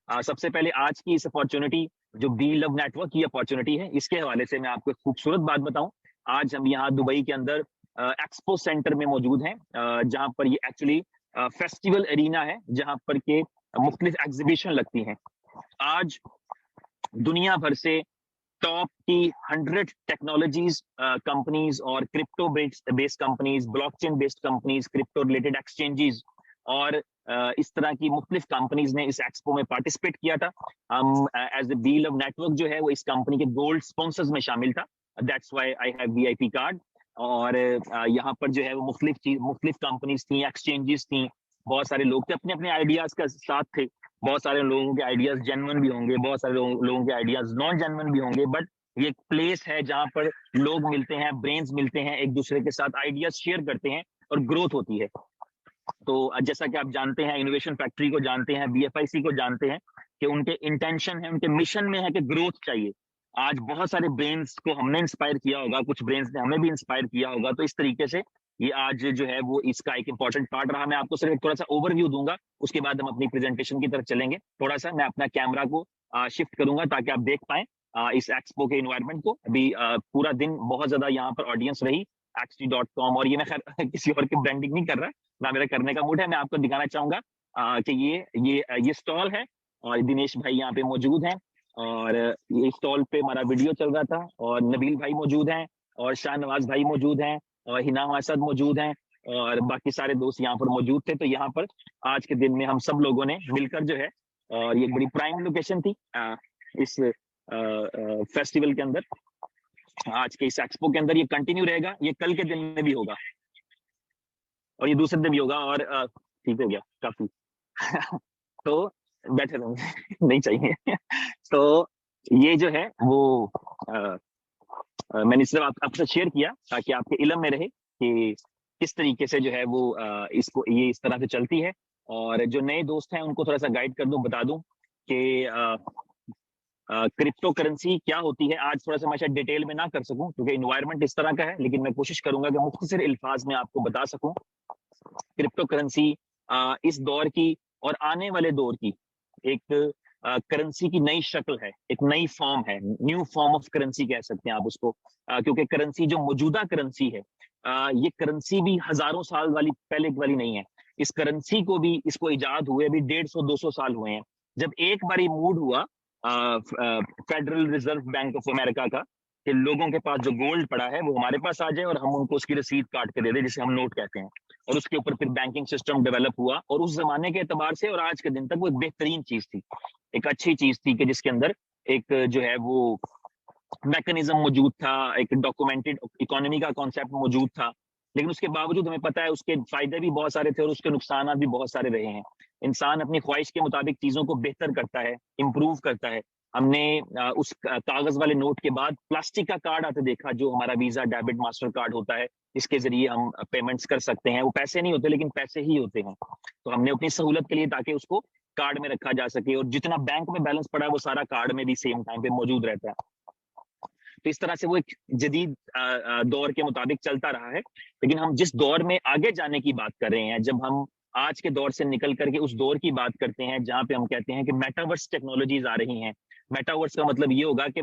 सबसे पहले आज की इस अपॉर्चुनिटी, जो बी लव नेटवर्क की अपॉर्चुनिटी है, इसके हवाले से मैं आपको एक खूबसूरत बात बताऊं। आज हम यहाँ दुबई के अंदर एक्सपो सेंटर में मौजूद हैं, जहां पर ये एक्चुअली फेस्टिवल एरिना है, जहां पर के मुख्तलिफ एग्जीबिशन लगती हैं। आज दुनिया भर से टॉप की 100 टेक्नोलॉजीज कंपनीज और crypto based companies, blockchain based companies, crypto related exchanges और इस तरह की मुख्तलिफ कंपनीज ने इस एक्सपो में पार्टिसिपेट किया था। हम as A B love network जो है वो इस कंपनी के गोल्ड स्पॉन्सर्स में शामिल था। That's why I have VIP card. और यहाँ पर जो है वो मुख्तलिफ कंपनीज थी, एक्सचेंजेस थी, बहुत सारे लोग थे, अपने अपने आइडियाज का साथ थे। बहुत सारे लोगों के आइडियाज जेन्युइन भी होंगे, बहुत सारे लोगों के आइडियाज नॉन जेन्युइन भी होंगे, बट ये एक प्लेस है जहां पर लोग मिलते हैं, ब्रेन्स मिलते हैं, एक दूसरे के साथ आइडियाज शेयर करते हैं और ग्रोथ होती है। तो जैसा कि आप जानते हैं, इनोवेशन फैक्ट्री को जानते हैं, बीएफआईसी को जानते हैं कि उनके इंटेंशन है, उनके मिशन में है कि ग्रोथ चाहिए। आज बहुत सारे ब्रेन्स को हमने इंस्पायर किया होगा, कुछ ब्रेन्स ने हमें भी इंस्पायर किया होगा, तो इस तरीके से ये आज जो है वो इसका एक इंपॉर्टेंट पार्ट रहा। मैं आपको सिर्फ एक थोड़ा सा ओवरव्यू दूंगा, उसके बाद हम अपनी प्रेजेंटेशन की तरफ चलेंगे। थोड़ा सा मैं अपना कैमरा को शिफ्ट करूंगा ताकि आप देख पाए इस एक्सपो के इन्वायरमेंट को। अभी पूरा दिन बहुत ज्यादा यहाँ पर ऑडियंस रही XT.com, और ये मैं खैर किसी और की ब्रांडिंग नहीं कर रहा, ना मेरा करने का मूड है। मैं आपको दिखाना चाहूंगा कि ये स्टॉल है और दिनेश भाई यहाँ पे मौजूद हैं, और ये स्टॉल पे हमारा वीडियो चल रहा था, और नबील भाई मौजूद हैं, और शाहनवाज भाई मौजूद हैं, और हिना असद मौजूद हैं, और बाकी सारे दोस्त यहाँ पर मौजूद थे। तो यहाँ पर आज के दिन में हम सब लोगों ने मिलकर जो है, और ये बड़ी प्राइम लोकेशन थी इस फेस्टिवल के अंदर, आज के इस एक्सपो के अंदर। ये कंटिन्यू रहेगा, ये कल के दिन में भी होगा और ये दूसरे दिन भी होगा। और ठीक हो गया काफी तो बैठे रहूंगे नहीं चाहिए तो ये जो है वो मैंने सिर्फ आपसे शेयर किया ताकि आपके इल्म में रहे कि किस तरीके से जो है वो इसको ये इस तरह से चलती है। और जो नए दोस्त हैं उनको थोड़ा सा गाइड कर दूं, बता दूं कि क्रिप्टो करेंसी क्या होती है। आज थोड़ा सा मैं शायद डिटेल में ना कर सकूं क्योंकि इन्वायरमेंट इस तरह का है, लेकिन मैं कोशिश करूंगा कि मुख्तसर अल्फाज में आपको बता सकूं। क्रिप्टो करेंसी इस दौर की और आने वाले दौर की एक करेंसी की नई शक्ल है, एक नई फॉर्म है, न्यू फॉर्म ऑफ करेंसी कह सकते हैं आप उसको। क्योंकि करेंसी जो मौजूदा करेंसी है, ये करेंसी भी हजारों साल वाली पहले वाली नहीं है। इस करेंसी को भी, इसको इजाद हुए अभी 150-200 साल हुए हैं। जब एक बारी मूड हुआ federal reserve bank of America का कि लोगों के पास जो गोल्ड पड़ा है वो हमारे पास आ जाए और हम उनको उसकी रसीद काट के दे दें, जिसे हम नोट कहते हैं, और उसके ऊपर फिर बैंकिंग सिस्टम डेवलप हुआ, और उस जमाने के एतबार से और आज के दिन तक वो एक बेहतरीन चीज थी, एक अच्छी चीज थी कि जिसके अंदर एक जो है वो मैकेनिज्म मौजूद था, एक डॉक्यूमेंटेड इकोनॉमी का कॉन्सेप्ट मौजूद था। लेकिन उसके बावजूद हमें पता है उसके फायदे भी बहुत सारे थे और उसके नुकसान भी बहुत सारे रहे हैं। इंसान अपनी ख्वाहिश के मुताबिक चीजों को बेहतर करता है, इंप्रूव करता है। हमने उस कागज वाले नोट के बाद प्लास्टिक का कार्ड आते देखा, जो हमारा वीजा, डेबिट, मास्टर कार्ड होता है, इसके जरिए हम पेमेंट्स कर सकते हैं। वो पैसे नहीं होते लेकिन पैसे ही होते हैं। तो हमने अपनी सहूलत के लिए, ताकि उसको कार्ड में रखा जा सके, और जितना बैंक में बैलेंस पड़ा है वो सारा कार्ड में भी सेम टाइम पे मौजूद रहता है। तो इस तरह से वो एक जदीद दौर के मुताबिक चलता रहा है। लेकिन हम जिस दौर में आगे जाने की बात कर रहे हैं, जब हम आज के दौर से निकल करके उस दौर की बात करते हैं जहां पे हम कहते हैं कि मेटावर्स टेक्नोलॉजीज आ रही हैं। मेटावर्स का मतलब ये होगा कि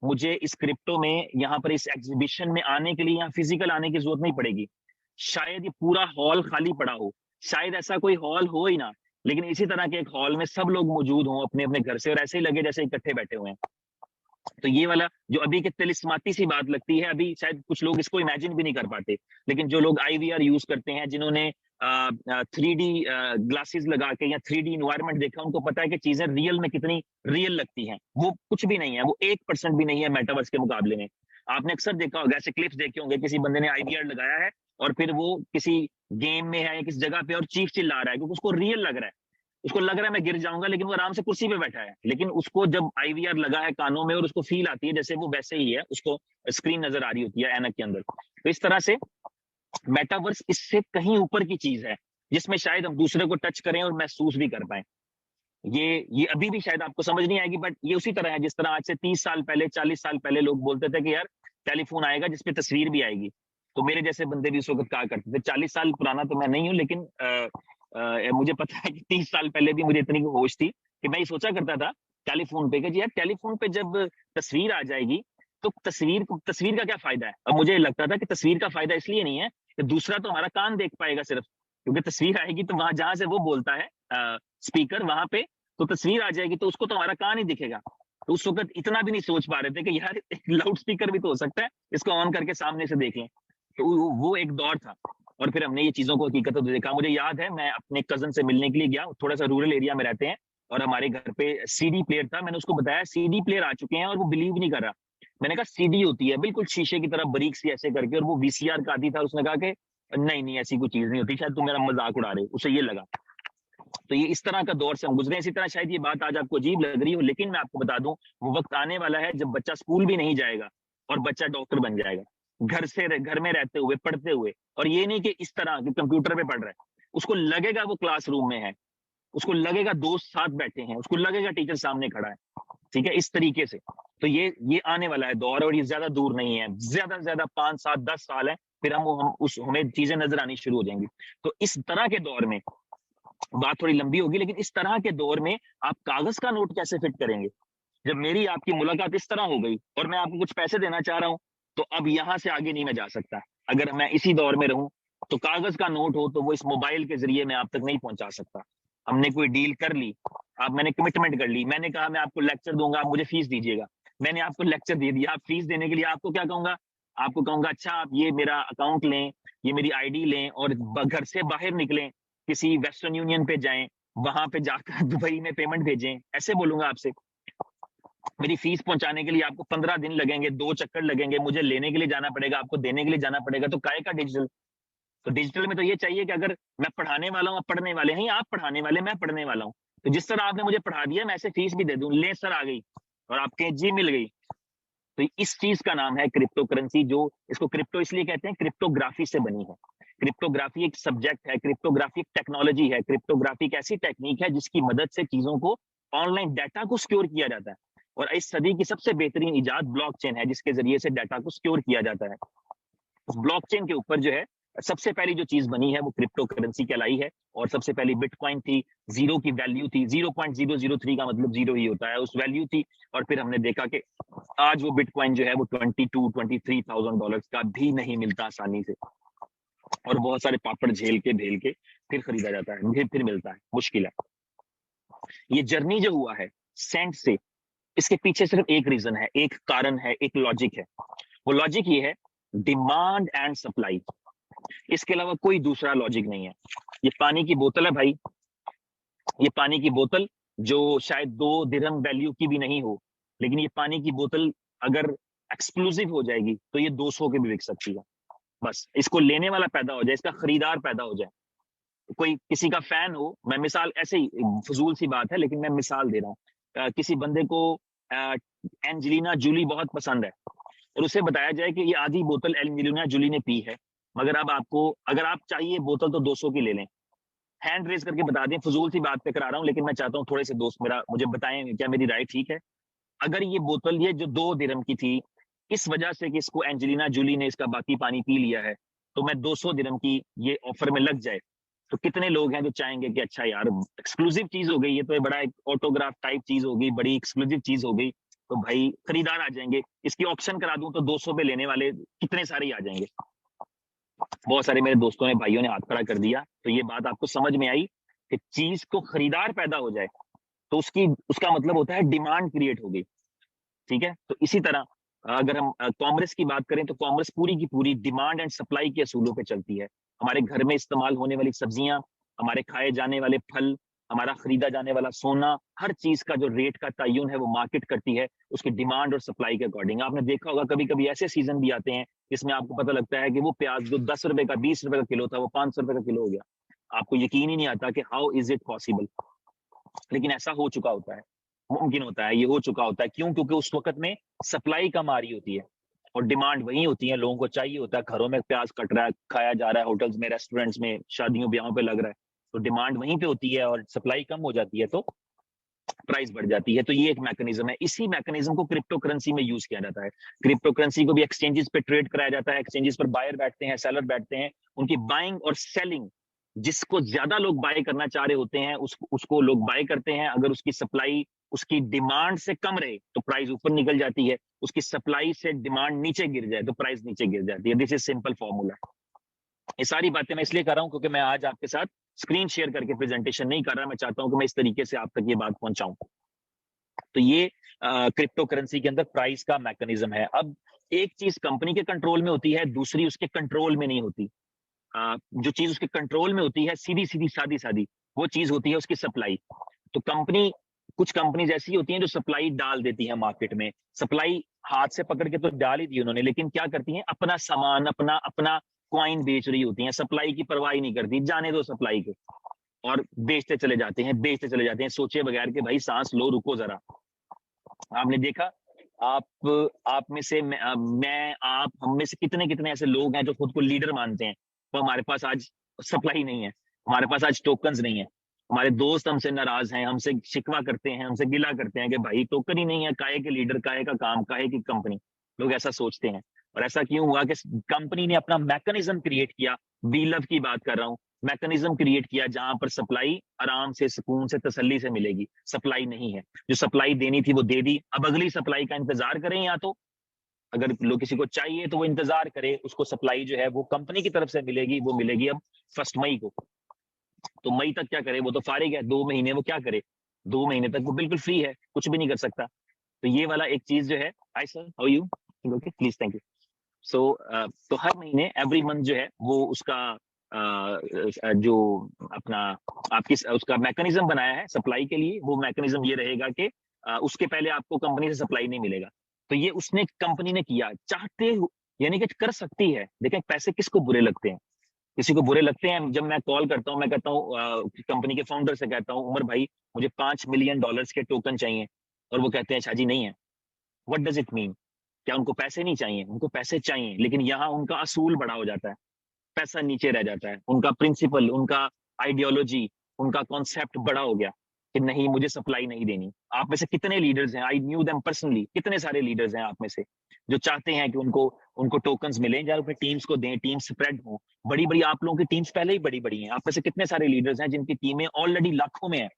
मुझे इस क्रिप्टो में, यहाँ पर इस एग्जीबिशन में आने के लिए यहाँ फिजिकल आने की जरूरत नहीं पड़ेगी। शायद ये पूरा हॉल खाली पड़ा हो, शायद ऐसा कोई हॉल हो ही ना, लेकिन इसी तरह के एक हॉल में सब लोग मौजूद हों अपने अपने घर से, और ऐसे ही लगे जैसे इकट्ठे बैठे हुए हैं। तो ये वाला जो अभी के तिलिस्माती सी बात लगती है, अभी शायद कुछ लोग इसको इमेजिन भी नहीं कर पाते, लेकिन जो लोग IVR यूज करते हैं, जिन्होंने 3D ग्लासेस लगा के या 3D इन्वायरमेंट देखा, उनको पता है कि चीजें रियल में कितनी रियल लगती हैं। वो कुछ भी नहीं है, वो 1% भी नहीं है मेटावर्स के मुकाबले में। आपने अक्सर देखा होगा, ऐसे क्लिप्स देखे होंगे, किसी बंदे ने IVR लगाया है और फिर वो किसी गेम में है या किसी जगह पे और चीख चिल्ला रहा है क्योंकि उसको रियल लग रहा है, उसको लग रहा है मैं गिर जाऊंगा, लेकिन वो आराम से कुर्सी पे बैठा है। लेकिन उसको जब IVR लगा है कानों में और उसको फील आती है जैसे वो वैसे ही है, उसको स्क्रीन नजर आ रही होती है ऐनक के अंदर। तो इस तरह से मेटावर्स इससे कहीं ऊपर की चीज है, जिसमें शायद हम दूसरे को टच करें और महसूस भी कर पाए। ये अभी भी शायद आपको समझ नहीं आएगी, बट ये उसी तरह है जिस तरह आज से 30 साल पहले, 40 साल पहले लोग बोलते थे कि यार टेलीफोन आएगा जिसपे तस्वीर भी आएगी। तो मेरे जैसे बंदे भी उस वक्त कहा करते थे। 40 साल पुराना तो मैं नहीं हूं, लेकिन मुझे पता है कि 30 साल पहले भी मुझे इतनी होश थी कि मैं ये सोचा करता था टेलीफोन पे कि यार टेलीफोन पे जब तस्वीर आ जाएगी तो तस्वीर का क्या फायदा है। अब मुझे लगता था कि तस्वीर का फायदा इसलिए नहीं है कि दूसरा तो हमारा कान देख पाएगा सिर्फ, क्योंकि तस्वीर आएगी तो वहां जहां से वो बोलता है स्पीकर वहां पे, तो तस्वीर आ जाएगी तो उसको तो हमारा कान ही दिखेगा। तो उस वक्त इतना भी नहीं सोच पा रहे थे कि यार एक लाउड स्पीकर भी तो हो सकता है, इसको ऑन करके सामने से देख लें। तो वो एक दौर था। और फिर हमने ये चीजों को हकीकत तो देखा। मुझे याद है मैं अपने कजन से मिलने के लिए गया, थोड़ा सा रूरल एरिया में रहते हैं, और हमारे घर पे सीडी प्लेयर था। मैंने उसको बताया सीडी प्लेयर आ चुके हैं, और वो बिलीव नहीं कर रहा। मैंने कहा सीडी होती है बिल्कुल शीशे की तरह बारीक सी ऐसे करके, और वो वीसीआर का आती था। उसने कहा कि नहीं नहीं ऐसी कोई चीज नहीं होती, शायद तुम मेरा मजाक उड़ा रहे हो। उसे ये लगा। तो ये इस तरह का दौर से हम गुजरे। इसी तरह शायद ये बात आज आपको अजीब लग रही हो, लेकिन मैं आपको बता दूं वो वक्त आने वाला है जब बच्चा स्कूल भी नहीं जाएगा और बच्चा डॉक्टर बन जाएगा, घर में रहते हुए, पढ़ते हुए। और ये नहीं कि इस तरह कि कंप्यूटर पे पढ़ रहा है, उसको लगेगा वो क्लासरूम में है, उसको लगेगा दोस्त साथ बैठे हैं, उसको लगेगा टीचर सामने खड़ा है। ठीक है, इस तरीके से। तो ये आने वाला है दौर, और ये ज्यादा दूर नहीं है, ज्यादा से ज्यादा 5 7 10 साल है, फिर हमें चीजें नजर आनी शुरू हो जाएंगी। तो इस तरह के दौर में बात थोड़ी लंबी होगी, लेकिन इस तरह के दौर में आप कागज का नोट कैसे फिट करेंगे। जब मेरी आपकी मुलाकात इस तरह हो गई और मैं आपको कुछ पैसे देना चाह रहा हूं, तो अब यहां से आगे नहीं मैं जा सकता। अगर मैं इसी दौर में रहूं तो कागज का नोट हो तो वो इस मोबाइल के जरिए मैं आप तक नहीं पहुंचा सकता। हमने कोई डील कर ली, अब मैंने कमिटमेंट कर ली, मैंने कहा मैं आपको लेक्चर दूंगा, आप मुझे फीस दीजिएगा। मैंने आपको लेक्चर दे दिया, आप फीस देने के लिए आपको क्या कहूंगा, आपको कहूंगा अच्छा आप ये मेरा अकाउंट लें, ये मेरी आईडी लें, और घर से बाहर निकलें, किसी वेस्टर्न यूनियन पे जाएं, वहां पे जाकर दुबई में पेमेंट भेजें, ऐसे बोलूंगा आपसे। मेरी फीस पहुंचाने के लिए आपको 15 दिन लगेंगे, 2 चक्कर लगेंगे, मुझे लेने के लिए जाना पड़ेगा, आपको देने के लिए जाना पड़ेगा। तो काय का डिजिटल। तो डिजिटल में तो ये चाहिए कि अगर मैं पढ़ाने वाला हूँ, आप पढ़ने वाले हैं, आप पढ़ाने वाले, मैं पढ़ने वाला हूँ, तो जिस तरह आपने मुझे पढ़ा दिया मैं ऐसे फीस भी दे दूं, ले सर आ गई और आपके जी मिल गई। तो इस चीज का नाम है क्रिप्टो करेंसी। जो इसको क्रिप्टो इसलिए कहते हैं, क्रिप्टोग्राफी से बनी है। क्रिप्टोग्राफी एक सब्जेक्ट है, क्रिप्टोग्राफी एक टेक्नोलॉजी है, क्रिप्टोग्राफी एक ऐसी टेक्निक है जिसकी मदद से चीजों को, ऑनलाइन डाटा को सिक्योर किया जाता है। और इस सदी की सबसे बेहतरीन इजाद ब्लॉकचेन है, जिसके जरिए से डाटा को सिक्योर किया जाता है। उस ब्लॉकचेन के ऊपर जो है सबसे पहली जो चीज बनी है वो क्रिप्टो करेंसी कहलाई है। और सबसे पहली बिटकॉइन थी, जीरो की वैल्यू थी, 0.003 का मतलब जीरो ही होता है, उस वैल्यू थी। और फिर हमने देखा कि आज वो बिटकॉइन जो है वो $22,000-23,000 का भी नहीं मिलता आसानी से, और बहुत सारे पापड़ झेल के भेल के फिर खरीदा जाता है, फिर मिलता है, मुश्किल है। ये जर्नी जो हुआ है सेंट से, इसके पीछे सिर्फ एक रीजन है, एक कारण है, एक लॉजिक है। वो लॉजिक ये है, डिमांड एंड सप्लाई। इसके अलावा कोई दूसरा लॉजिक नहीं है। ये पानी की बोतल है भाई, ये पानी की बोतल जो शायद 2 दिरहम वैल्यू की भी नहीं हो, लेकिन ये पानी की बोतल अगर एक्सक्लूसिव हो जाएगी तो ये 200 के भी बिक सकती है। बस इसको लेने वाला पैदा हो जाए, इसका खरीदार पैदा हो जाए। कोई किसी का फैन हो, मैं मिसाल ऐसे ही फजूल सी बात है लेकिन मैं मिसाल दे रहा हूँ, किसी बंदे को एंजेलिना जूली बहुत पसंद है, और उसे बताया जाए कि ये आधी बोतल एंजेलिना जूली ने पी है, मगर अब आपको अगर आप चाहिए बोतल तो 200 की ले लें। हैंड रेज करके बता दें, फजूल सी बात पे करा रहा हूं, लेकिन मैं चाहता हूं थोड़े से दोस्त मेरा मुझे बताएं क्या मेरी राय ठीक है। अगर ये बोतल ये जो 2 दिरहम की थी, इस वजह से कि इसको एंजेलिना जूली ने इसका बाकी पानी पी लिया है, तो मैं 200 दिरहम की ये ऑफर में लग जाए, तो कितने लोग हैं जो चाहेंगे कि अच्छा यार एक्सक्लूसिव चीज हो गई, ये तो बड़ा एक ऑटोग्राफ टाइप चीज हो गई, बड़ी एक्सक्लूसिव चीज हो गई, तो भाई खरीदार आ जाएंगे। इसकी ऑप्शन करा दूं तो 200 पे लेने वाले कितने सारे ही आ जाएंगे। बहुत सारे मेरे दोस्तों ने, भाइयों ने हाथ खड़ा कर दिया। तो ये बात आपको समझ में आई कि चीज को खरीदार पैदा हो जाए तो उसका मतलब होता है डिमांड क्रिएट होगी। ठीक है, तो इसी तरह अगर हम कॉमर्स की बात करें तो कॉमर्स पूरी की पूरी डिमांड एंड सप्लाई के असूलों पे चलती है। हमारे घर में इस्तेमाल होने वाली सब्जियां, हमारे खाए जाने वाले फल, हमारा खरीदा जाने वाला सोना, हर चीज का जो रेट का तयन है वो मार्केट करती है उसकी डिमांड और सप्लाई के अकॉर्डिंग। आपने देखा होगा कभी कभी ऐसे सीजन भी आते हैं जिसमें आपको पता लगता है कि वो प्याज जो 10 रुपए का 20 रुपए का किलो था वो 500 रुपए का किलो हो गया। आपको यकीन ही नहीं आता कि हाउ इज इट पॉसिबल, लेकिन ऐसा हो चुका होता है, मुमकिन होता है, ये हो चुका होता है। क्यों? क्योंकि उस वक्त में सप्लाई कम आ रही होती है और डिमांड वही होती है, लोगों को चाहिए होता है। घरों में प्याज कट रहा है, खाया जा रहा है, होटल्स में, रेस्टोरेंट्स में, शादियों ब्याहों पे लग रहा है, तो डिमांड वहीं पे होती है और सप्लाई कम हो जाती है, तो प्राइस बढ़ जाती है। तो ये एक मैकेनिज्म है। इसी मैकेनिज्म को क्रिप्टो करेंसी में यूज किया जाता है। क्रिप्टो करेंसी को भी एक्सचेंजेस पे ट्रेड कराया जाता है। एक्सचेंजेस पर बायर बैठते हैं, सेलर बैठते हैं, उनकी बाइंग और सेलिंग जिसको ज्यादा लोग बाय करना चाह रहे होते हैं उसको लोग बाय करते हैं। अगर उसकी सप्लाई उसकी डिमांड से कम रहे तो प्राइस ऊपर निकल जाती है, उसकी सप्लाई से डिमांड नीचे गिर जाए तो प्राइस नीचे गिर जाती है। This is simple formula. ये सारी बातें मैं इसलिए कर रहा हूं क्योंकि मैं आज आपके साथ स्क्रीन शेयर करके प्रेजेंटेशन नहीं कर रहा, मैं चाहता हूं कि मैं इस तरीके से आप तक ये बात पहुंचाऊं। तो ये क्रिप्टो करेंसी के अंदर प्राइस का मैकेनिज्म है। अब एक चीज कंपनी के कंट्रोल में होती है, दूसरी उसके कंट्रोल में नहीं होती। जो चीज उसके कंट्रोल में होती है सीधी सीधी सादी सादी, वो चीज होती है उसकी सप्लाई। तो कंपनी, कुछ कंपनीज ऐसी होती हैं जो सप्लाई डाल देती हैं मार्केट में। सप्लाई हाथ से पकड़ के तो डाल ही दी उन्होंने, लेकिन क्या करती हैं, अपना सामान अपना अपना क्वाइन बेच रही होती हैं, सप्लाई की परवाह ही नहीं करती, जाने दो सप्लाई को, और बेचते चले जाते हैं, बेचते चले जाते हैं, सोचे बगैर कि भाई सांस लो, रुको जरा। आपने देखा, आप में से मैं आप हम में से कितने कितने ऐसे लोग हैं जो खुद को लीडर मानते हैं, तो हमारे पास आज सप्लाई नहीं है, हमारे पास आज टोकन्स नहीं है। हमारे दोस्त हमसे नाराज हैं, हमसे शिकवा करते हैं, हमसे गिला करते हैं कि भाई टोकन ही नहीं है, काहे के लीडर, काहे का काम, काहे की कंपनी। लोग ऐसा सोचते हैं। और ऐसा क्यों हुआ कि कंपनी ने अपना मैकेनिज्म क्रिएट किया, बीलव की बात कर रहा हूं, मैकेनिज्म क्रिएट किया जहां पर सप्लाई आराम से, सुकून से, तसल्ली से मिलेगी। सप्लाई नहीं है, जो सप्लाई देनी थी वो दे दी, अब अगली सप्लाई का इंतजार करें। या तो अगर लोग किसी को चाहिए तो वो इंतजार करे, उसको सप्लाई जो है वो कंपनी की तरफ से मिलेगी, वो मिलेगी अब 1 मई को। तो मई तक क्या करे, वो तो फारिग है, 2 महीने वो क्या करे, 2 महीने तक वो बिल्कुल फ्री है, कुछ भी नहीं कर सकता। तो ये वाला एक चीज जो है, hi sir, how you, okay please, thank you. So तो हर महीने, एवरी मंथ जो है वो उसका जो अपना आपकी उसका मैकेनिज्म बनाया है सप्लाई के लिए, वो मैकेनिज्म ये रहेगा कि उसके पहले आपको कंपनी से सप्लाई नहीं मिलेगा। तो ये उसने कंपनी ने किया, चाहते यानी कि कर सकती है। देखें पैसे किसको बुरे लगते हैं, किसी को बुरे लगते हैं। जब मैं कॉल करता हूं, मैं कहता हूँ कंपनी के फाउंडर से, कहता हूँ उमर भाई मुझे $5 मिलियन के टोकन चाहिए, और वो कहते हैं शाजी नहीं है। What does it mean? क्या उनको पैसे नहीं चाहिए? उनको पैसे चाहिए, लेकिन यहाँ उनका असूल बड़ा हो जाता है, पैसा नीचे रह जाता है। उनका प्रिंसिपल, उनका आइडियोलॉजी, उनका कॉन्सेप्ट बड़ा हो गया कि नहीं, मुझे सप्लाई नहीं देनी। आप में से कितने लीडर्स हैं, आई न्यू देम पर्सनली, कितने सारे लीडर्स हैं आप में से जो चाहते हैं कि उनको उनको टोकन्स मिलें, या अपने टीम्स को दें, टीम स्प्रेड हो। बड़ी बड़ी आप लोगों की टीम्स पहले ही बड़ी बड़ी हैं। आप में से कितने सारे लीडर्स हैं जिनकी टीमें ऑलरेडी लाखों में हैं,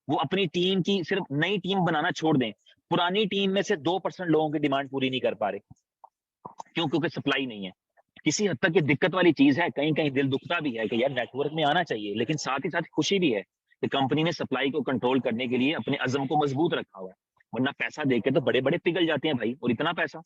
वो अपनी टीम की सिर्फ नई टीम बनाना छोड़ दें, पुरानी टीम में से 2% लोगों की डिमांड पूरी नहीं कर पा रहे। क्यों? क्योंकि सप्लाई नहीं है। किसी हद तक ये दिक्कत वाली चीज है, कहीं कहीं दिल दुखता भी है कि यार नेटवर्क में आना चाहिए, लेकिन साथ ही साथ खुशी भी है कि कंपनी ने सप्लाई को कंट्रोल करने के लिए अपने अज़म को मजबूत रखा हुआ है। वरना पैसा देके तो बड़े बड़े पिघल जाते हैं भाई, और इतना पैसा।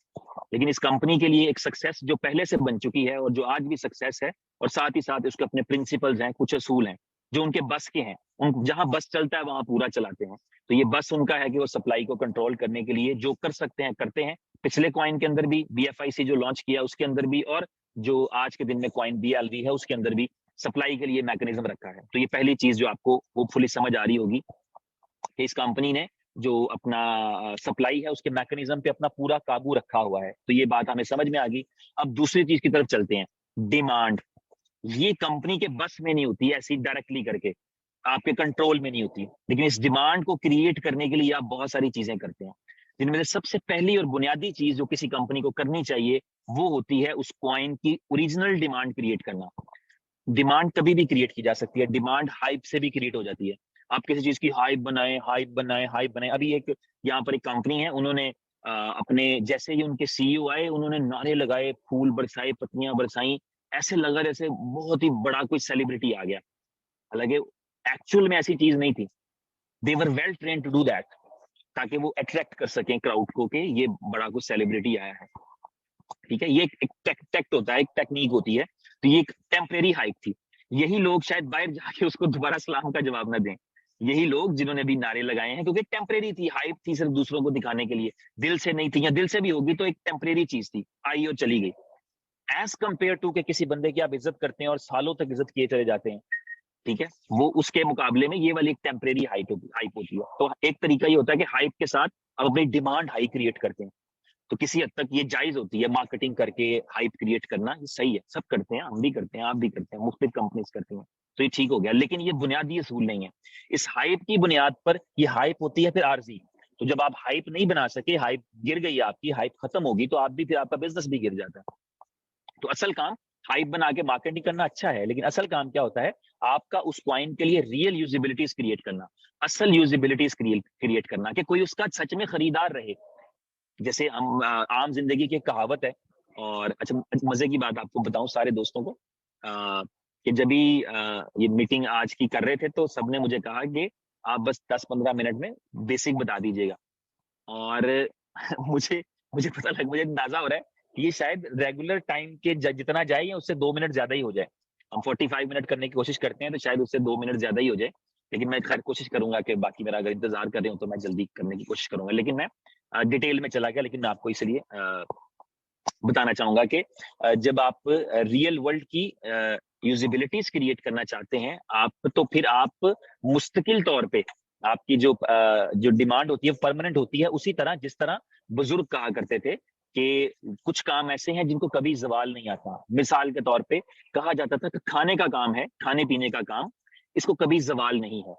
लेकिन इस कंपनी के लिए एक सक्सेस जो पहले से बन चुकी है और जो आज भी सक्सेस है, और साथ ही साथ उसके अपने प्रिंसिपल्स हैं, कुछ असूल हैं जो उनके बस के हैं, उन जहां बस चलता है वहां पूरा चलाते हैं। तो ये बस उनका है कि वो सप्लाई को कंट्रोल करने के लिए जो कर सकते हैं करते हैं। पिछले कॉइन के अंदर भी, BFIC जो लॉन्च किया उसके अंदर भी, और जो आज के दिन में कॉइन BLV है उसके अंदर भी सप्लाई के लिए मैकेनिज्म रखा है। तो ये पहली चीज जो आपको होपफुली समझ आ रही होगी कि इस कंपनी ने जो अपना सप्लाई है उसके मैकेनिज्म पे अपना पूरा काबू रखा हुआ है। तो ये बात हमें समझ में आ गई। अब दूसरी चीज की तरफ चलते हैं, डिमांड। ये कंपनी के बस में नहीं होती ऐसी डायरेक्टली करके, आपके कंट्रोल में नहीं होती, लेकिन इस डिमांड को क्रिएट करने के लिए आप बहुत सारी चीजें करते हैं, जिनमें से सबसे पहली और बुनियादी चीज जो किसी कंपनी को करनी चाहिए वो होती है उस कॉइन की ओरिजिनल डिमांड क्रिएट करना। डिमांड कभी भी क्रिएट की जा सकती है, डिमांड हाइप से भी क्रिएट हो जाती है। आप किसी चीज की हाइप बनाए, हाइप बनाए, हाइप बनाए। अभी एक यहाँ पर एक कंपनी है, उन्होंने अपने जैसे ही उनके CEO आए, उन्होंने नारे लगाए, फूल बरसाए, पत्नियां बरसाई, ऐसे लगा जैसे बहुत ही बड़ा कोई सेलिब्रिटी आ गया। हालांकि एक्चुअल में ऐसी चीज नहीं थी। They were well train to do that, ताकि वो अट्रैक्ट कर सकें क्राउड को कि ये बड़ा कुछ सेलिब्रिटी आया है। ठीक है, ये एक टेक्ट होता है, एक टेक्निक होती है। तो ये एक टेम्परेरी हाइप थी। यही लोग शायद बाहर जाके उसको दोबारा सलाम का जवाब ना दें, यही लोग जिन्होंने भी नारे लगाए हैं, क्योंकि टेम्परेरी थी, हाइप थी, सिर्फ दूसरों को दिखाने के लिए, दिल से नहीं थी, या दिल से भी होगी तो एक टेम्परेरी चीज थी, आई और चली गई। एज कंपेयर टू के किसी बंदे की आप इज्जत करते हैं और सालों तक इज्जत किए चले जाते हैं, ठीक है, वो उसके मुकाबले में ये वाली एक टेम्परेरी हाइप होती है। तो एक तरीका ये होता है कि हाइप के साथ आप अपनी डिमांड हाई क्रिएट करते हैं। तो किसी हद तक ये जायज होती है, मार्केटिंग करके हाइप क्रिएट करना, ये सही है, सब करते हैं, हम भी करते हैं, आप भी करते हैं, मुख्तलिफ कंपनीज करती हैं, तो ये ठीक हो गया। लेकिन ये बुनियादी असूल नहीं है। इस हाइप की बुनियाद पर ये हाइप होती है फिर आरजी। तो जब आप हाइप नहीं बना सके, हाइप गिर गई, आपकी हाइप खत्म होगी, तो आप भी फिर आपका बिजनेस भी गिर जाता है। तो असल काम हाइप बना के मार्केटिंग करना अच्छा है, लेकिन असल काम क्या होता है, आपका उस कॉइन के लिए रियल यूजिबिलिटीज क्रिएट करना, असल यूजिबिलिटीज क्रिएट करना, कि कोई उसका सच में खरीदार रहे। जैसे हम आम जिंदगी की एक कहावत है, और अच्छा मजे की बात आपको बताऊं सारे दोस्तों को, कि जब भी ये मीटिंग आज की कर रहे थे तो सबने मुझे कहा कि आप बस 10-15 मिनट में बेसिक बता दीजिएगा। और मुझे मुझे अंदाजा हो रहा है कि ये शायद रेगुलर टाइम के जितना जाए या उससे 2 मिनट ज्यादा ही हो जाए। हम 45 मिनट करने की कोशिश करते हैं तो शायद उससे 2 मिनट ज्यादा ही हो जाए, लेकिन मैं खैर कोशिश करूंगा कि बाकी मेरा अगर इंतजार कर रहे हो तो मैं जल्दी करने की कोशिश करूंगा। लेकिन मैं डिटेल में चला गया, लेकिन मैं आपको इसलिए बताना चाहूंगा कि जब आप रियल वर्ल्ड की यूजिबिलिटीज क्रिएट करना चाहते हैं आप, तो फिर आप मुस्तकिल तौर पे आपकी जो डिमांड होती है परमानेंट होती है, उसी तरह जिस तरह बुजुर्ग कहा करते थे कि कुछ काम ऐसे हैं जिनको कभी जवाल नहीं आता। मिसाल के तौर पे कहा जाता था कि खाने का काम है, खाने पीने का काम, इसको कभी जवाल नहीं है।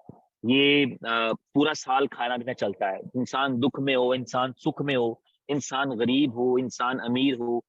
ये पूरा साल खाना पीना चलता है, इंसान दुख में हो, इंसान सुख में हो, इंसान गरीब हो, इंसान अमीर हो।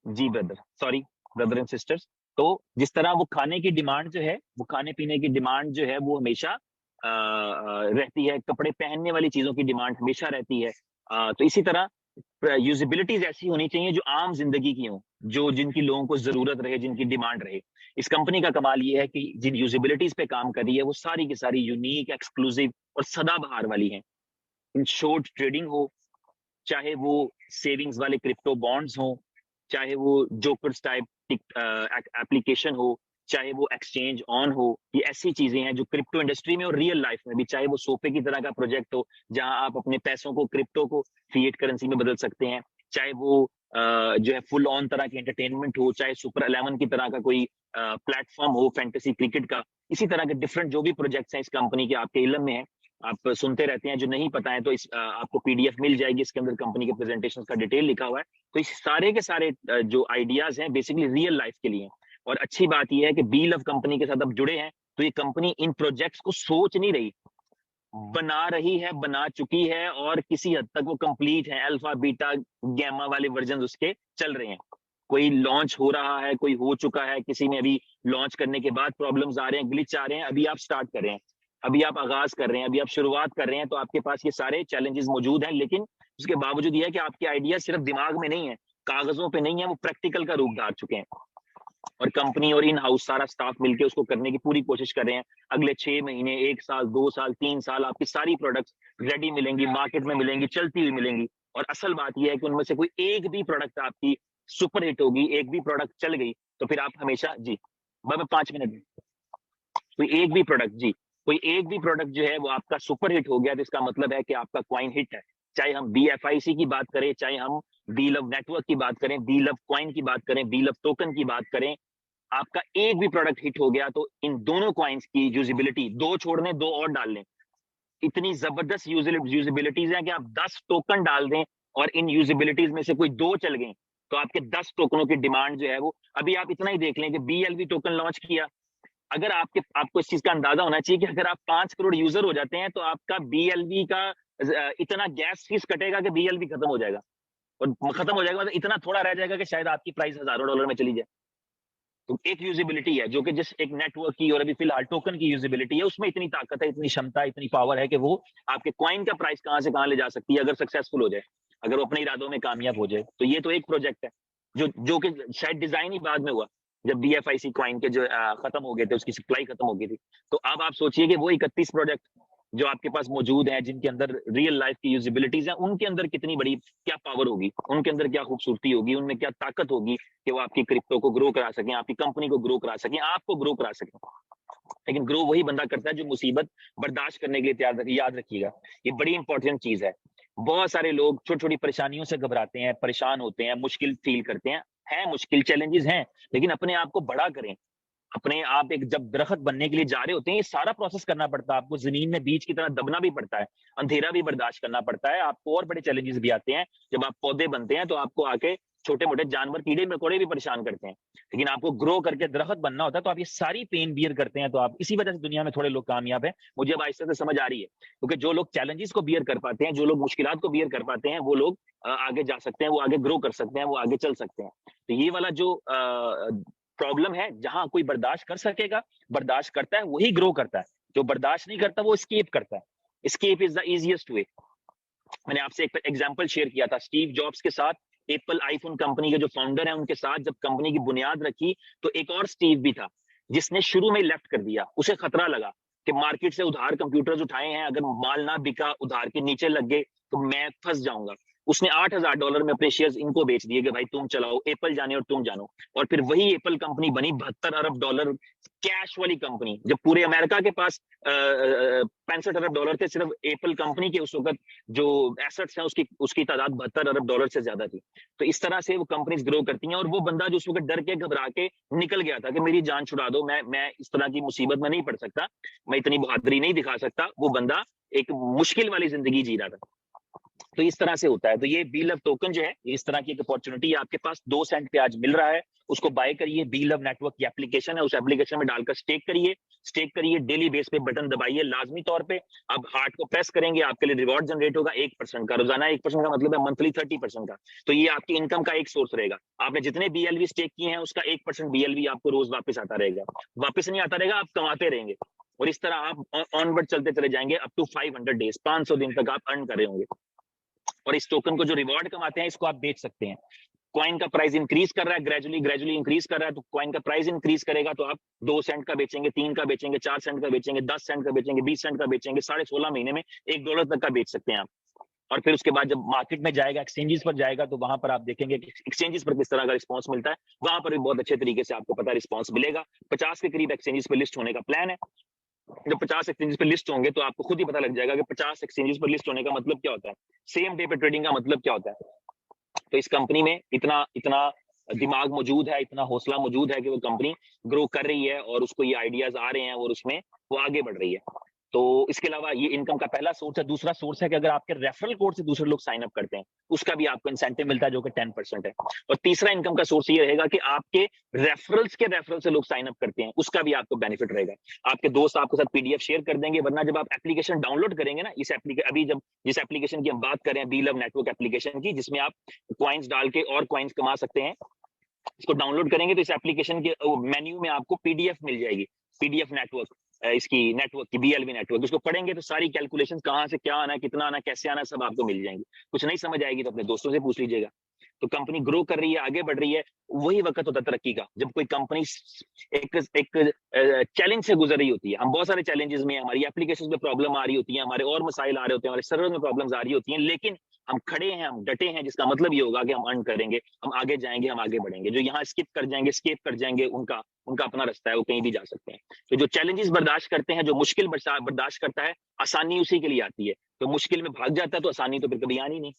जी brother, sorry brother and sisters. तो जिस तरह वो खाने की डिमांड जो है, वो खाने पीने की डिमांड जो है वो हमेशा रहती है, कपड़े पहनने वाली चीजों की डिमांड हमेशा रहती है। तो इसी तरह यूजिबिलिटीज ऐसी होनी चाहिए जो आम जिंदगी की हो, जो जिनकी लोगों को जरूरत रहे, जिनकी डिमांड रहे। इस कंपनी का कमाल ये है कि जिन यूजिबिलिटीज पे काम कर रही है वो सारी की सारी यूनिक, एक्सक्लूसिव और सदाबहार वाली हैं। इन शॉर्ट ट्रेडिंग हो, चाहे वो सेविंग्स वाले क्रिप्टो बॉन्ड्स हो, चाहे वो जोकर्स टाइप एप्लीकेशन हो, चाहे वो एक्सचेंज ऑन हो, ये ऐसी चीजें हैं जो क्रिप्टो इंडस्ट्री में और रियल लाइफ में भी, चाहे वो सोफे की तरह का प्रोजेक्ट हो जहां आप अपने पैसों को, क्रिप्टो को फिएट करेंसी में बदल सकते हैं, चाहे वो जो है फुल ऑन तरह की एंटरटेनमेंट हो, चाहे सुपर 11 की तरह का कोई प्लेटफॉर्म हो फैंटेसी क्रिकेट का, इसी तरह के डिफरेंट जो भी प्रोजेक्ट्स हैं इस कंपनी के आपके इल्म में है, आप सुनते रहते हैं। जो नहीं पता है तो इस आपको पीडीएफ मिल जाएगी, इसके अंदर कंपनी के प्रेजेंटेशन का डिटेल लिखा हुआ है। तो इस सारे के सारे जो आइडियाज हैं बेसिकली रियल लाइफ के लिए। और अच्छी बात यह है कि बी लव कंपनी के साथ अब जुड़े हैं तो ये कंपनी इन प्रोजेक्ट्स को सोच नहीं रही, बना रही है, बना चुकी है, और किसी हद तक वो कंप्लीट है। अल्फा बीटा गैमा वाले वर्जन उसके चल रहे हैं, कोई लॉन्च हो रहा है, कोई हो चुका है, किसी में अभी लॉन्च करने के बाद प्रॉब्लम्स आ रहे हैं, ग्लिच आ रहे हैं, अभी आप स्टार्ट कर रहे हैं, अभी आप आगाज कर रहे हैं, अभी आप शुरुआत कर रहे हैं, तो आपके पास ये सारे चैलेंजेस मौजूद हैं। लेकिन उसके बावजूद यह है कि आपके आइडिया सिर्फ दिमाग में नहीं है, कागजों पे नहीं है, वो प्रैक्टिकल का रूप धार चुके हैं, और कंपनी और इन हाउस सारा स्टाफ मिलकर उसको करने की पूरी कोशिश कर रहे हैं। अगले 6 महीने, 1 साल, 2 साल, 3 साल आपकी सारी प्रोडक्ट्स रेडी मिलेंगी, मार्केट में मिलेंगी, चलती हुई मिलेंगी। और असल बात यह है कि उनमें से कोई एक भी प्रोडक्ट आपकी सुपर हिट होगी, एक भी प्रोडक्ट चल गई, तो फिर आप हमेशा जी, मैं 5 मिनट, कोई एक भी प्रोडक्ट जी, कोई एक भी प्रोडक्ट जो है वो आपका सुपर हिट हो गया तो इसका मतलब है कि आपका क्वाइन हिट है। चाहे हम BFIC की बात करें, चाहे हम बी लव नेटवर्क की बात करें, बी लव क्वाइन की बात करें, बी लव टोकन की बात करें, आपका एक भी प्रोडक्ट हिट हो गया तो इन दोनों कॉइन्स की यूजिबिलिटी, दो छोड़ने दो और डाल लें, इतनी जबरदस्त यूजिबिलिटीज हैं कि आप 10 टोकन डाल दें और इन यूजिबिलिटीज में से कोई दो चल गई तो आपके 10 टोकनों की डिमांड जो है वो, अभी आप इतना ही देख लें कि BLV टोकन लॉन्च किया, अगर आपको इस चीज का अंदाजा होना चाहिए कि अगर आप 5 करोड़ यूजर हो जाते हैं तो आपका BLV का इतना गैस फीस कटेगा कि BLV खत्म हो जाएगा, और खत्म हो जाएगा मतलब इतना थोड़ा रह जाएगा कि शायद आपकी प्राइस हजारों डॉलर में चली जाए। तो एक यूजिबिलिटी है जो कि जिस एक नेटवर्क की और अभी फिलहाल टोकन की यूजिबिलिटी है, उसमें इतनी ताकत है, इतनी क्षमता, इतनी पावर है कि वो आपके कॉइन का प्राइस कहां से कहां ले जा सकती है अगर सक्सेसफुल हो जाए, अगर वो अपने इरादों में कामयाब हो जाए। तो ये तो एक प्रोजेक्ट है जो कि शायद डिजाइन ही बाद में हुआ, जब BFIC कॉइन के जो खत्म हो गए थे, उसकी सप्लाई खत्म हो गई थी। तो अब आप सोचिए कि वो 31 प्रोजेक्ट जो आपके पास मौजूद हैं, जिनके अंदर रियल लाइफ की यूजिबिलिटीज हैं, उनके अंदर कितनी बड़ी क्या पावर होगी, उनके अंदर क्या खूबसूरती होगी, उनमें क्या ताकत होगी कि वो आपकी क्रिप्टो को ग्रो करा सकें, आपकी कंपनी को ग्रो करा सकें, आपको ग्रो करा सकें। लेकिन ग्रो वही बंदा करता है जो मुसीबत बर्दाश्त करने के लिए तैयार। याद रखिएगा, ये बड़ी इंपॉर्टेंट चीज है। बहुत सारे लोग छोटी छोटी परेशानियों से घबराते हैं, परेशान होते हैं, मुश्किल फील करते हैं, मुश्किल चैलेंजेस हैं, लेकिन अपने आप को बड़ा करें, अपने आप एक जब दरख्त बनने के लिए जा रहे होते हैं, ये सारा प्रोसेस करना पड़ता है आपको, जमीन में बीज की तरह दबना भी पड़ता है, अंधेरा भी बर्दाश्त करना पड़ता है आपको, और बड़े चैलेंजेस भी आते हैं। जब आप पौधे बनते हैं तो आपको आके छोटे मोटे जानवर, कीड़े मकोड़े भी परेशान करते हैं, लेकिन आपको ग्रो करके दरख्त बनना होता है, तो आप ये सारी पेन बियर करते हैं। तो आप इसी वजह से दुनिया में थोड़े लोग कामयाब हैं, मुझे अब आहिस्ता से समझ आ रही है, क्योंकि जो लोग चैलेंजेस को बियर कर पाते हैं, जो लोग मुश्किलात को बियर कर पाते हैं, वो लोग आगे जा सकते हैं, वो आगे ग्रो कर सकते हैं, वो आगे चल सकते हैं। तो ये वाला जो प्रॉब्लम है, जहां कोई बर्दाश्त कर सकेगा, बर्दाश्त करता है, वही ग्रो करता है। जो बर्दाश्त नहीं करता वो एस्केप करता है। Escape is the easiest way. मैंने आपसे एक एग्जांपल शेयर किया था स्टीव जॉब्स के साथ, एप्पल आईफोन कंपनी के जो फाउंडर है उनके साथ जब कंपनी की बुनियाद रखी, तो एक और स्टीव भी था जिसने शुरू में लेफ्ट कर दिया। उसे खतरा लगा कि मार्केट से उधार कंप्यूटर्स उठाए हैं, अगर माल ना बिका, उधार के नीचे लग गए तो मैं फंस जाऊंगा। उसने $8,000 में अपने शेयर्स इनको बेच दिए कि भाई तुम चलाओ, एप्पल जाने और तुम जानो। और फिर वही एप्पल कंपनी बनी $72 अरब कैश वाली कंपनी। जब पूरे अमेरिका के पास $65 अरब थे सिर्फ एप्पल कंपनी के, उस वक्त जो एसेट्स हैं उसकी उसकी तादाद $72 अरब से ज्यादा थी। तो इस तरह से वो कंपनीज ग्रो करती हैं। और वो बंदा जो उस वक्त डर के घबरा के निकल गया था कि मेरी जान छुड़ा दो, मैं इस तरह की मुसीबत में नहीं पड़ सकता, मैं इतनी बहादुरी नहीं दिखा सकता, वो बंदा एक मुश्किल वाली जिंदगी जी रहा था। तो इस तरह से होता है। तो ये बी लव टोकन जो है, इस तरह की एक अपॉर्चुनिटी आपके पास 2 सेंट पे आज मिल रहा है, उसको बाय करिए। बी लव नेटवर्क की एप्लीकेशन है, उस एप्लीकेशन में डालकर स्टेक करिए, डेली बेस पे बटन दबाइए लाजमी तौर पे। अब हार्ट को प्रेस करेंगे, आपके लिए रिवॉर्ड जनरेट होगा 1% का, रोजाना 1% का मतलब है मंथली 30% का। तो ये आपकी इनकम का एक सोर्स रहेगा। आपने जितने BLV स्टेक किए हैं उसका 1% BLV आपको रोज वापस आता रहेगा, वापस नहीं आता रहेगा, आप कमाते रहेंगे। और इस तरह आप ऑनवर्ड चलते चले जाएंगे अप टू 500 डेज, 500 दिन तक आप अर्न कर रहे होंगे। और इस टोकन को जो रिवॉर्ड कमाते हैं इसको आप बेच सकते हैं। कॉइन का प्राइस इंक्रीज कर रहा है, ग्रेजुअली इंक्रीज कर रहा है, तो कॉइन का प्राइस इंक्रीज करेगा तो आप 2 सेंट का बेचेंगे, 3 का बेचेंगे, 4 सेंट का बेचेंगे, 10 सेंट का बेचेंगे, 20 सेंट का बेचेंगे, 16.5 महीने में $1 तक का बेच सकते हैं आप। और फिर उसके बाद जब मार्केट में जाएगा, एक्सचेंजेस पर जाएगा, तो वहां पर आप देखेंगे कि एक्सचेंजेस पर किस तरह का रिस्पॉन्स मिलता है। वहां पर भी बहुत अच्छे तरीके से आपको पता रिस्पॉन्स मिलेगा। 50 के करीब एक्सचेंजेस पर लिस्ट होने का प्लान है। जब 50 एक्सचेंजेस पर लिस्ट होंगे तो आपको खुद ही पता लग जाएगा कि 50 एक्सचेंजेस पर लिस्ट होने का मतलब क्या होता है, सेम डे पे ट्रेडिंग का मतलब क्या होता है। तो इस कंपनी में इतना इतना दिमाग मौजूद है, इतना हौसला मौजूद है कि वो कंपनी ग्रो कर रही है और उसको ये आइडियाज आ रहे हैं और उसमें वो आगे बढ़ रही है। तो इसके अलावा ये इनकम का पहला सोर्स है। दूसरा सोर्स है कि अगर आपके रेफरल कोड से दूसरे लोग साइन अप करते हैं, उसका भी आपको इंसेंटिव मिलता है जो कि 10% है। और तीसरा इनकम का सोर्स ये रहेगा कि आपके रेफरल से लोग साइन अप करते हैं, उसका भी आपको बेनिफिट रहेगा। आपके दोस्त आपके साथ PDF शेयर कर देंगे, वरना जब आप एप्लीकेशन डाउनलोड करेंगे ना, अभी जब जिस एप्लीकेशन की हम बात कर रहे हैं, बी लव नेटवर्क एप्लीकेशन की, जिसमें आप क्वाइंस डाल के और क्वाइंस कमा सकते हैं, इसको डाउनलोड करेंगे तो इस एप्लीकेशन के मेन्यू में आपको PDF मिल जाएगी, PDF नेटवर्क, इसकी नेटवर्क की BLV नेटवर्क। इसको पढ़ेंगे तो सारी कैलकुलेशन कहाँ से क्या आना है, कितना आना है, कैसे आना है, सब आपको मिल जाएंगी। कुछ नहीं समझ आएगी तो अपने दोस्तों से पूछ लीजिएगा। तो कंपनी ग्रो कर रही है, आगे बढ़ रही है, वही वक्त होता है तरक्की का, जब कोई कंपनी एक एक चैलेंज से गुजर रही होती है। हम बहुत सारे चैलेंजेस में, हमारी एप्लीकेशन में प्रॉब्लम आ रही होती है, हमारे और मसाइल आ रहे होते हैं, हमारे सर्वर में प्रॉब्लम्स आ रही होती हैं, लेकिन हम खड़े हैं, हम डटे हैं, जिसका मतलब ये होगा कि हम अर्न करेंगे, हम आगे जाएंगे, हम आगे बढ़ेंगे। जो यहाँ स्केप कर जाएंगे उनका उनका अपना रास्ता है, वो कहीं भी जा सकते हैं। तो जो चैलेंजेस बर्दाश्त करते हैं, जो मुश्किल बर्दाश्त करता है, आसानी उसी के लिए आती है। तो मुश्किल में भाग जाता है तो आसानी तो फिर कभी आनी नहीं।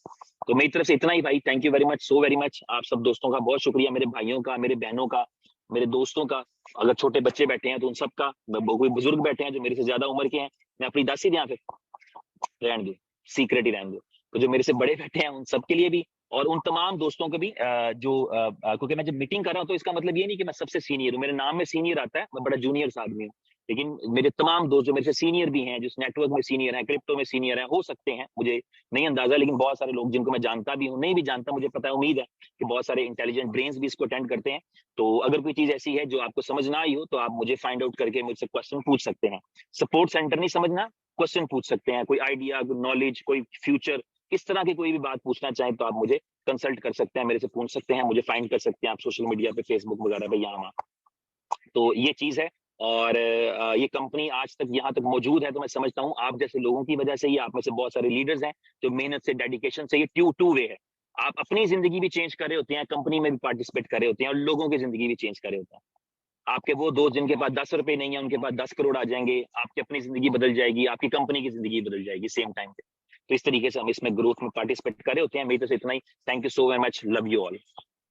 तो मेरी तरफ से इतना ही भाई। Thank you very much, so very much. आप सब दोस्तों का बहुत शुक्रिया, मेरे भाइयों का, मेरे बहनों का, मेरे दोस्तों का। अगर छोटे बच्चे बैठे हैं तो उन सबका, कोई बुजुर्ग बैठे हैं जो मेरे से ज्यादा उम्र के हैं, मैं अपनी दासी ध्यान पे रहने दो, सीक्रेट ही रहने दो। तो जो मेरे से बड़े बैठे हैं उन सबके लिए भी, और उन तमाम दोस्तों को भी क्योंकि मैं जब मीटिंग कर रहा हूँ तो इसका मतलब ये नहीं कि मैं सबसे सीनियर हूँ, मेरे नाम में सीनियर आता है, मैं बड़ा जूनियर आदमी हूँ। लेकिन मेरे तमाम दोस्त जो मेरे से सीनियर भी हैं, जिस नेटवर्क में सीनियर हैं, क्रिप्टो में सीनियर हैं, हो सकते हैं, मुझे नहीं अंदाजा, लेकिन बहुत सारे लोग जिनको मैं जानता भी हूँ, नहीं भी जानता, मुझे पता है, उम्मीद है कि बहुत सारे इंटेलिजेंट ब्रेन्स भी इसको अटेंड करते हैं। तो अगर कोई चीज ऐसी है जो आपको समझ ना आई हो तो आप मुझे फाइंड आउट करके मुझसे क्वेश्चन पूछ सकते हैं। सपोर्ट सेंटर नहीं समझना, क्वेश्चन पूछ सकते हैं, कोई आइडिया, नॉलेज, कोई फ्यूचर, इस तरह की कोई भी बात पूछना चाहें तो आप मुझे कंसल्ट कर सकते हैं, मेरे से पूछ सकते हैं, मुझे फाइंड कर सकते हैं आप सोशल मीडिया पे, फेसबुक वगैरह पे, यहाँ वहाँ। तो ये चीज है। और ये कंपनी आज तक यहाँ तक मौजूद है तो मैं समझता हूँ आप जैसे लोगों की वजह से ही। आप में से बहुत सारे लीडर्स हैं जो मेहनत से, डेडिकेशन से, ये टू वे है। आप अपनी जिंदगी भी चेंज कर रहे होते हैं, कंपनी में भी पार्टिसिपेट कर रहे होते हैं, और लोगों की जिंदगी भी चेंज कर रहे होते हैं। आपके वो दोस्त जिनके पास 10 रुपए नहीं है, उनके पास 10 करोड़ आ जाएंगे, आपकी अपनी जिंदगी बदल जाएगी, आपकी कंपनी की जिंदगी बदल जाएगी सेम टाइम पे। तो इस तरीके से हम इसमें ग्रोथ में पार्टिसिपेट कर रहे होते हैं। मेरी तरफ से इतना ही। Thank you so very much, love you all.